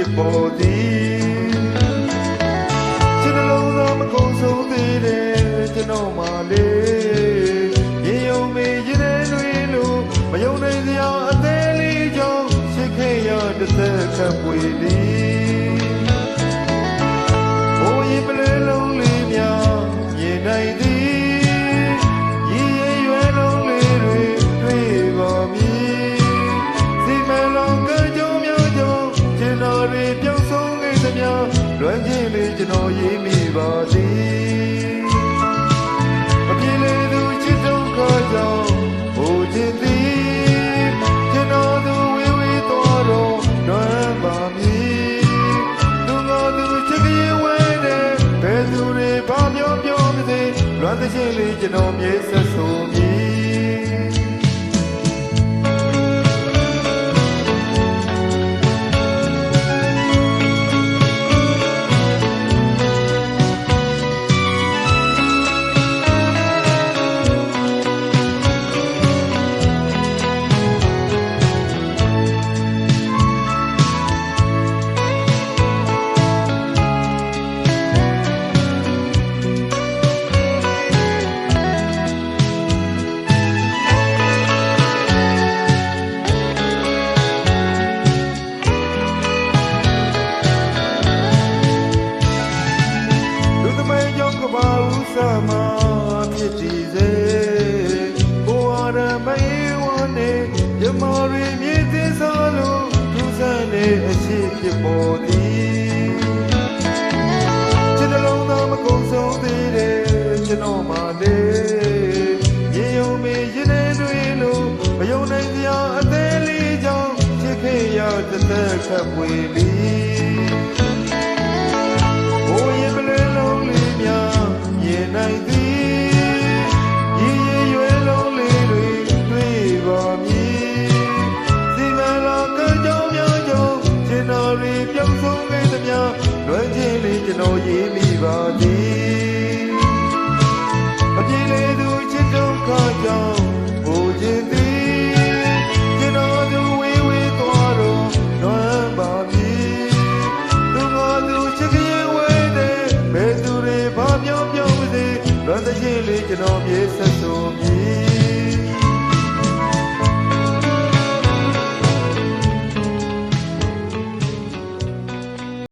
ဖြစ်ပေါ်သည်ကျွန်တော်လုံးသားမကုန်ဆုံးသေးတယ်ကျွန်တော်မှလေရေယုံမေးရင်တွေလို့မယုံနိုင်စရာအသေးလေးကြောင့်ရှစ်ခေရတစ်သက်ခပ်ပွေသည်ဘိုးရင်ပလဲလုံးလေးများမြင်နိုင်သည်လွမ်းခြင်းလေးကျွန်တော်ရေးမိပါသည်မပြေလေသူချစ်ဒုက္ခကြောင့်ဟိုခြင်းသည်ကျွန်တော်သူဝေဝေးသွားတော့လွမ်းပါမည်သူငါသူချစ်ကြီးဝဲတယ်ဘယ်သူတွေဘာပြောပြောမစေလွမ်းခြင်းလေးကျွန်တော်မြေဆက်ဆိုမည်မှာဖြစ်တည်စေဘဝရမေဝနေရမရီမြည်သေးစားလို့သူစံနေအရှိဖြစ်ပေါ်သည်ကျွန်တော်လုံးသားမကုန်ဆုံးသေးတယ်ကျွန်တော်မှလေရေယုံမေးရင်တွေလို့မယုံနိုင်စရာအသေးလေးကြောင့်ချစ်ခေရတစ်သက်ခပ်ပွေသည်ဘိုးရင်ပလဲလုံးလေးများနိုင်သည်ရေရွယ်လုံးလေးတွေတွေ့ပါမည်စီမံလာကကြောင်းများကြောင့်ကျွန်တော်တွေပြုံးဆုံးခဲ့သမျှလွမ်းခြင်းလေးကျွန်တော်ရေးမိပါသည်မပြေလေသူချစ်ဒုက္ခကြောင့်ဟိုခြင်းသည်ကျွန်တော်သူဝေးဝေးသွားတော့လွမ်းပါမည်သူငါသူချစ်ကြီးဝဲတဲ့ဘယ်သူတွေဘာပြောပြောလွမ်းတဲ့ခြင်းလေးကျွန်တော်မြေဆက်ဆိုမည်